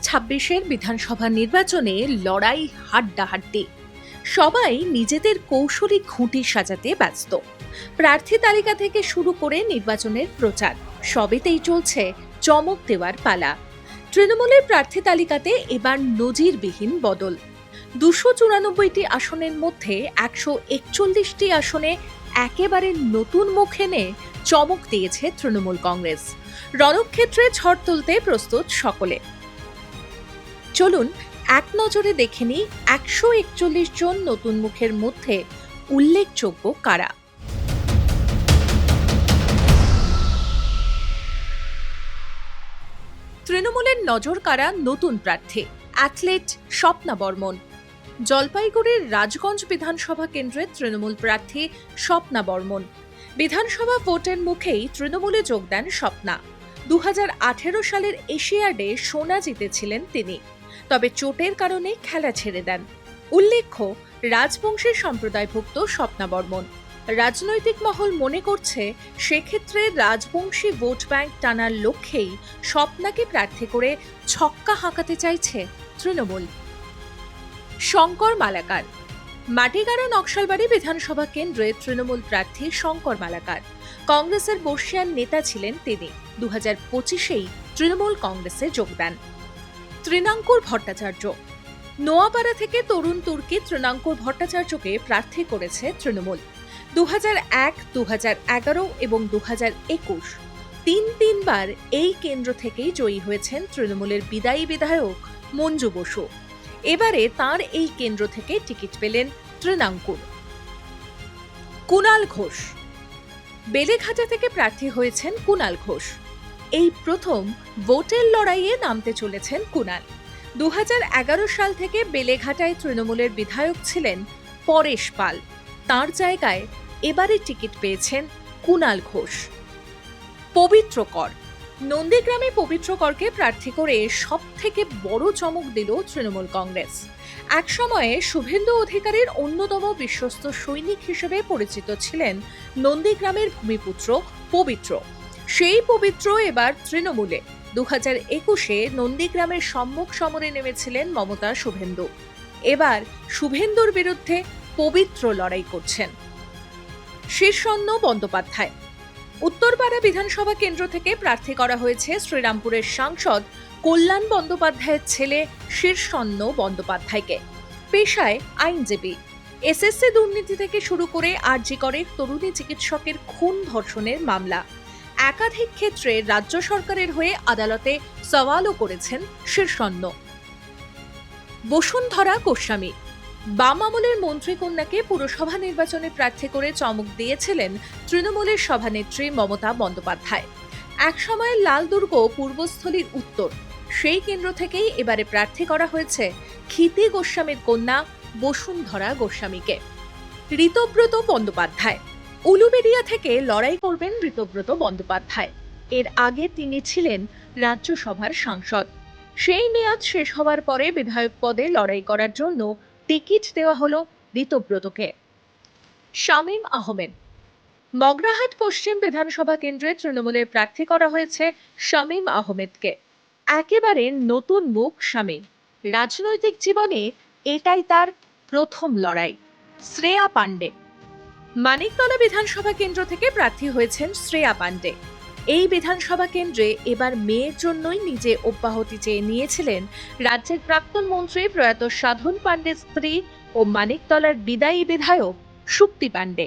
2026-এর বিধানসভা নির্বাচনে লড়াই হাড্ডাহাড্ডি। সবাই নিজেদের কৌশলী খুঁটি সাজাতে ব্যস্ত। প্রার্থী তালিকা থেকে শুরু করে নির্বাচনের প্রচার সবেতেই চলছে চমক দেওয়ার পালা। তৃণমূলের প্রার্থী তালিকাতে এবার নজিরবিহীন বদল। 294টি আসনের মধ্যে 141টি আসনে একেবারে নতুন মুখ এনে চমক দিয়েছে তৃণমূল কংগ্রেস। রণক্ষেত্রে ঝড় তুলতে প্রস্তুত সকলে। চলুন এক নজরে দেখে নিই 141 জন নতুন মুখের মধ্যে উল্লেখযোগ্য কারা। তৃণমূলের নজর কাড়া নতুন প্রার্থী অ্যাথলেট স্বপ্না বর্মন। জলপাইগুড়ির রাজগঞ্জ বিধানসভা কেন্দ্রের তৃণমূল প্রার্থী স্বপ্না বর্মন। বিধানসভা ভোটের মুখেই তৃণমূলে যোগ দেন স্বপ্না। 2018 সালের এশিয়াডে সোনা জিতেছিলেন তিনি, তবে চোটের কারণে খেলা ছেড়ে দেন। উল্লেখ্য, রাজবংশী সম্প্রদায়ভুক্ত স্বপ্না বর্মন। রাজনৈতিক মহল মনে করছে সেক্ষেত্রে রাজবংশী ভোট ব্যাংক টানার লক্ষ্যেই স্বপ্নাকে প্রার্থী করে ছক্কা হাঁকাতে চাইছে তৃণমূল। শঙ্কর মালাকার। মাটিগাড়া নকশালবাড়ি বিধানসভা কেন্দ্রে তৃণমূল প্রার্থী শঙ্কর মালাকার। কংগ্রেসের বর্ষিয়ান নেতা ছিলেন তিনি। 2025-এই তৃণমূল কংগ্রেসে যোগ দেন। তৃণাঙ্কুর ভট্টাচার্য। নোয়াপাড়া থেকে তরুণ তুর্কি তৃণাঙ্কুর ভট্টাচার্যকে প্রার্থী করেছে তৃণমূল। 2001, 2011 এবং 2021 তিনবার এই কেন্দ্র থেকেই জয়ী হয়েছেন তৃণমূলের বিদায়ী বিধায়ক মঞ্জু বসু। এবারে তার এই কেন্দ্র থেকে টিকিট পেলেন তৃণাঙ্কুর। কুণাল ঘোষ। বেলেঘাটা থেকে প্রার্থী হয়েছেন কুণাল ঘোষ। এই প্রথম ভোটের লড়াইয়ে নামতে চলেছেন কুণাল। 2011 সাল থেকে বেলেঘাটায় তৃণমূলের বিধায়ক ছিলেন পরেশ পাল। তার জায়গায় এবারে টিকিট পেয়েছেন কুণাল ঘোষ। পবিত্র কর। নন্দীগ্রামে পবিত্র করকে প্রার্থী করে সব থেকে বড় চমক দিল তৃণমূল কংগ্রেস। এক সময়ে শুভেন্দু অধিকারীর অন্যতম বিশ্বস্ত সৈনিক হিসেবে পরিচিত ছিলেন নন্দীগ্রামের ভূমিপুত্র পবিত্র। সেই পবিত্র এবার তৃণমূলে। 2021-এ নন্দীগ্রামের সম্মুখ সমরে নেমেছিলেন মমতা শুভেন্দু। এবার শুভেন্দুর বিরুদ্ধে পবিত্র লড়াই করছেন। শীর্ষন্ন বন্দ্যোপাধ্যায়। উত্তরপাড়া বিধানসভা কেন্দ্র থেকে প্রার্থী করা হয়েছে শ্রীরামপুরের সাংসদ কল্যাণ বন্দ্যোপাধ্যায়ের ছেলে শীর্ষন্ন বন্দ্যোপাধ্যায়কে। পেশায় আইনজীবী। এসএসসি দুর্নীতি থেকে শুরু করে আরজি করে তরুণী চিকিৎসকের খুন ধর্ষণের মামলা, একাধিক ক্ষেত্রে রাজ্য সরকারের হয়ে আদালতে সওয়ালও করেছেন শীর্ষন্ন। বসুন্ধরা গোস্বামী। বাম আমলের মন্ত্রীকন্যাকে পুরসভা নির্বাচনে প্রার্থী করে চমক দিয়েছিলেন তৃণমূলের সভানেত্রী মমতা বন্দ্যোপাধ্যায়। একসময়ের লালদুর্গ পূর্বস্থলীর উত্তর, সেই কেন্দ্র থেকেই এবারে প্রার্থী করা হয়েছে ক্ষিতি গোস্বামীর কন্যা বসুন্ধরা গোস্বামীকে। ঋতব্রত বন্দ্যোপাধ্যায়। উলুবেড়িয়া থেকে লড়াই করবেন ঋতব্রত বন্দ্যোপাধ্যায়। এর আগে তিনি ছিলেন রাজ্যসভার সাংসদ। সেই মেয়াদ শেষ হওয়ার পরে বিধায়ক পদে লড়াই করার জন্য টিকিট দেওয়া হলো ঋতব্রতকে। শামীম আহমেদ। মগরাহাট পশ্চিম বিধানসভা কেন্দ্রে তৃণমূলের প্রার্থী করা হয়েছে শামীম আহমেদকে। একেবারে নতুন মুখ শামীম। রাজনৈতিক জীবনে এটাই তার প্রথম লড়াই। শ্রেয়া পাণ্ডে। মানিকতলা বিধানসভা কেন্দ্র থেকে প্রার্থী হয়েছেন শ্রেয়া পাণ্ডে। এই বিধানসভা কেন্দ্রে এবার মেয়ের জন্যই নিজে অব্যাহতি চেয়ে নিয়েছিলেন রাজ্যের প্রাক্তন মন্ত্রী প্রয়াত সাধন পাণ্ডের স্ত্রী ও মানিকতলার বিদায়ী বিধায়ক সুপ্তি পাণ্ডে।